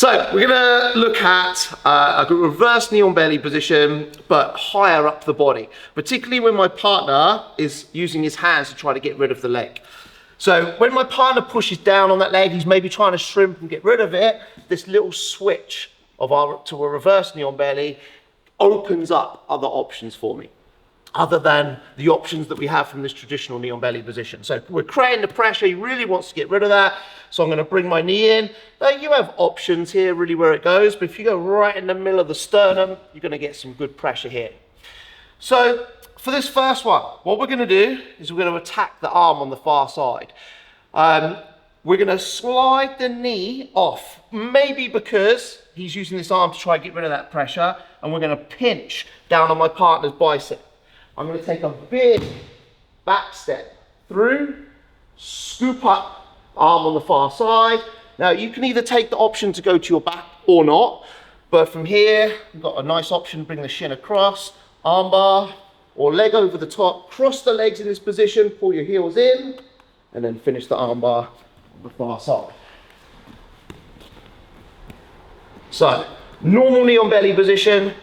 So we're gonna look at a reverse knee on belly position, but higher up the body, particularly when my partner is using his hands to try to get rid of the leg. So when my partner pushes down on that leg, he's maybe trying to shrimp and get rid of it, this little switch to a reverse knee on belly opens up other options for me, other than the options that we have from this traditional knee on belly position. So we're creating the pressure, he really wants to get rid of that. So I'm gonna bring my knee in. Now you have options here really where it goes, but if you go right in the middle of the sternum, you're gonna get some good pressure here. So for this first one, what we're gonna do is we're gonna attack the arm on the far side. We're gonna slide the knee off, maybe because he's using this arm to try and get rid of that pressure, and we're gonna pinch down on my partner's bicep. I'm gonna take a big back step through, scoop up, arm on the far side. Now you can either take the option to go to your back or not, but from here, we've got a nice option, bring the shin across, armbar, or leg over the top, cross the legs in this position, pull your heels in, and then finish the armbar on the far side. So, normal knee on belly position,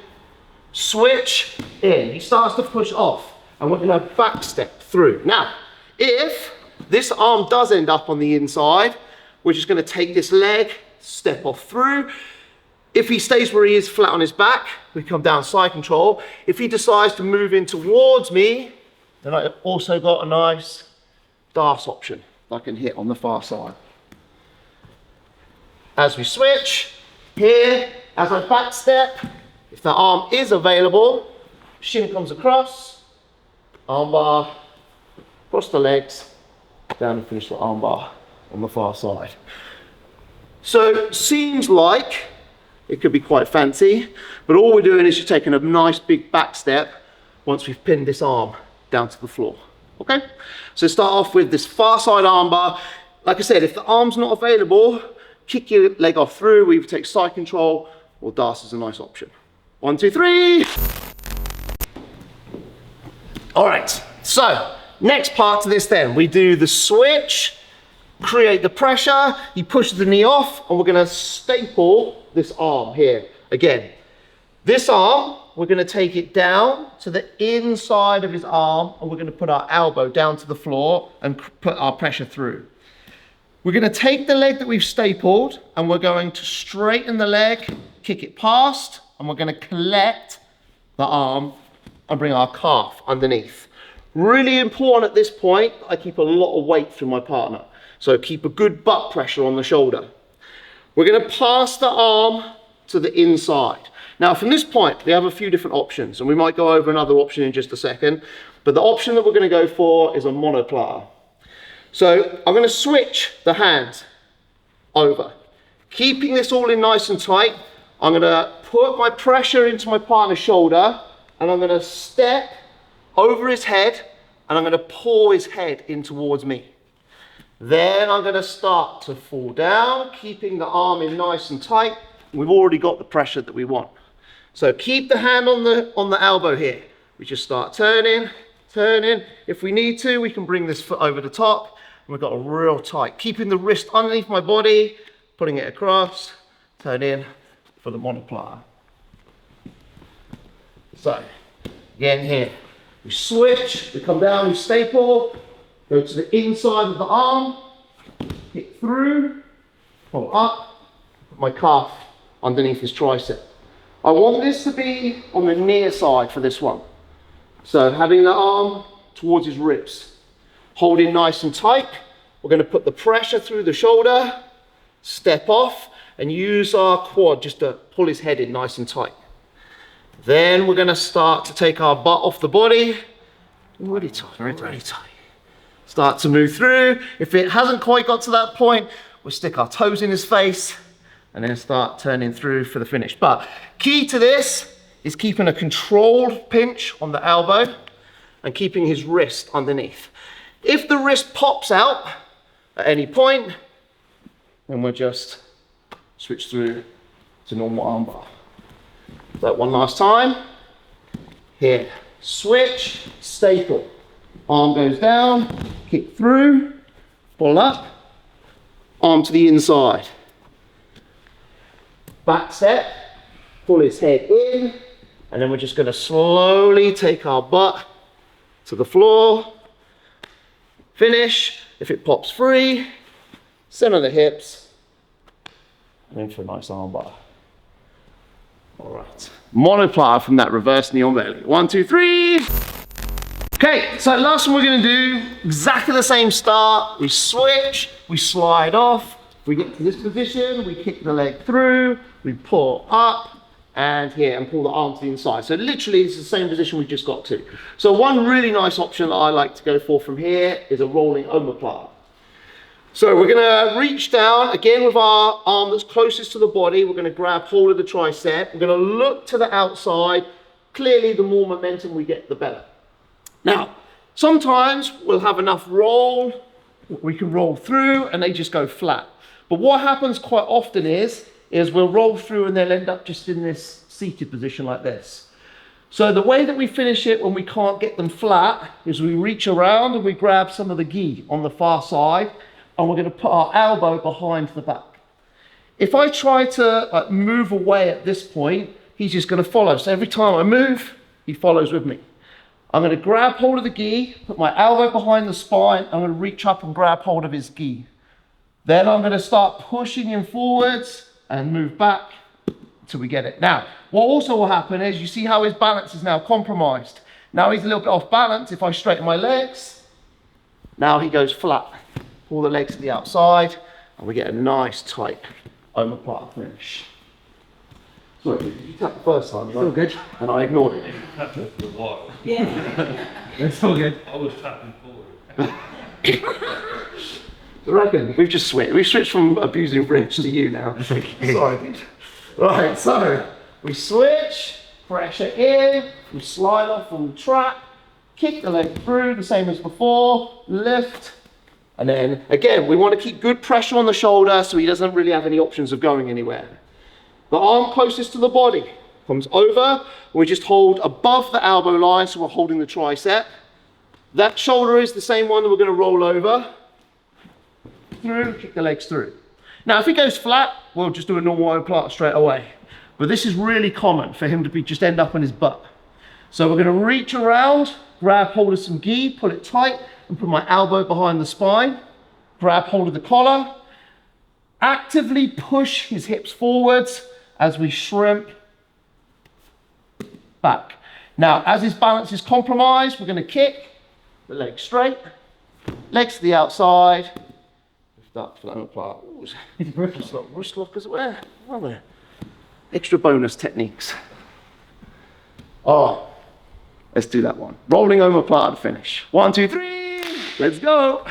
switch in. He starts to push off, and we're gonna back step through. Now, if this arm does end up on the inside, we're just gonna take this leg, step off through. If he stays where he is flat on his back, we come down side control. If he decides to move in towards me, then I've also got a nice DARS option I can hit on the far side. As we switch, here, as I back step, if the arm is available, shin comes across, armbar, cross the legs, down and finish the armbar on the far side. So, seems like it could be quite fancy, but all we're doing is just taking a nice big back step once we've pinned this arm down to the floor, okay? So start off with this far side armbar. Like I said, if the arm's not available, kick your leg off through, we either take side control or DARS is a nice option. 1, 2, 3. All right, so next part to this then, we do the switch, create the pressure, he pushes the knee off, and we're gonna staple this arm here. Again, this arm, we're gonna take it down to the inside of his arm, and we're gonna put our elbow down to the floor and put our pressure through. We're gonna take the leg that we've stapled, and we're going to straighten the leg, kick it past, and we're gonna collect the arm and bring our calf underneath. Really important at this point, I keep a lot of weight through my partner. So keep a good butt pressure on the shoulder. We're gonna pass the arm to the inside. Now from this point, we have a few different options, and we might go over another option in just a second, but the option that we're gonna go for is a monoplata. So I'm gonna switch the hand over. Keeping this all in nice and tight, I'm gonna put my pressure into my partner's shoulder, and I'm gonna step over his head, and I'm gonna pull his head in towards me. Then I'm gonna start to fall down, keeping the arm in nice and tight. We've already got the pressure that we want. So keep the hand on the elbow here. We just start turning. If we need to, we can bring this foot over the top, and we've got a real tight. Keeping the wrist underneath my body, putting it across, turn in for the monoplata. So, again here, we switch, we come down, we staple, go to the inside of the arm, hit through, pull up, put my calf underneath his tricep. I want this to be on the near side for this one. So having the arm towards his ribs. Holding nice and tight, we're gonna put the pressure through the shoulder, step off, and use our quad just to pull his head in nice and tight. Then we're gonna start to take our butt off the body, really tight, really tight. Start to move through. If it hasn't quite got to that point, we'll stick our toes in his face and then start turning through for the finish. But key to this is keeping a controlled pinch on the elbow and keeping his wrist underneath. If the wrist pops out at any point, then we'll just switch through to normal armbar. So one last time. Here, switch, staple. Arm goes down, kick through, pull up, arm to the inside. back set, pull his head in, and then we're just gonna slowly take our butt to the floor, finish. If it pops free, center the hips, and in for a nice armbar. All right, monoplata from that reverse knee on belly. 1, 2, 3. Okay, so last one we're gonna do, exactly the same start. We switch, we slide off, we get to this position, we kick the leg through, we pull up, and here, and pull the arm to the inside. So literally, it's the same position we just got to. So one really nice option that I like to go for from here is a rolling omoplata. So we're gonna reach down, again with our arm that's closest to the body, we're gonna grab hold of the tricep, we're gonna look to the outside. Clearly, the more momentum we get, the better. Now, sometimes we'll have enough roll, we can roll through and they just go flat. But what happens quite often is we'll roll through and they'll end up just in this seated position like this. So the way that we finish it when we can't get them flat is we reach around and we grab some of the gi on the far side and we're going to put our elbow behind the back. If I try to move away at this point, he's just going to follow. So every time I move, he follows with me. I'm going to grab hold of the gi, put my elbow behind the spine, I'm going to reach up and grab hold of his gi. Then I'm going to start pushing him forwards and move back until we get it. Now, what also will happen is you see how his balance is now compromised. Now he's a little bit off balance. If I straighten my legs, now he goes flat. Pull the legs to the outside and we get a nice tight omoplata finish. Sorry, you tapped the first time, right? Still good. And I ignored it. You tapped it for a while. Yeah. It's all good. I was tapping forward. I reckon we've just switched. We've switched from abusing Rich to you now. Sorry. Right, so we switch, pressure in, we slide off from the trap, kick the leg through, the same as before, lift, and then again, we want to keep good pressure on the shoulder so he doesn't really have any options of going anywhere. The arm closest to the body comes over, we just hold above the elbow line, so we're holding the tricep. That shoulder is the same one that we're going to roll over. Through, kick the legs through. Now, if he goes flat, we'll just do a normal omoplata straight away. But this is really common for him to just end up on his butt. So we're going to reach around, grab hold of some gi, pull it tight, and put my elbow behind the spine. Grab hold of the collar. Actively push his hips forwards as we shrimp back. Now, as his balance is compromised, we're going to kick the legs straight, legs to the outside. Up for the omoplata. Wrist lock as well. Well, there. Extra bonus techniques. Oh, let's do that one. Rolling omoplata to finish. 1, 2, 3. Let's go.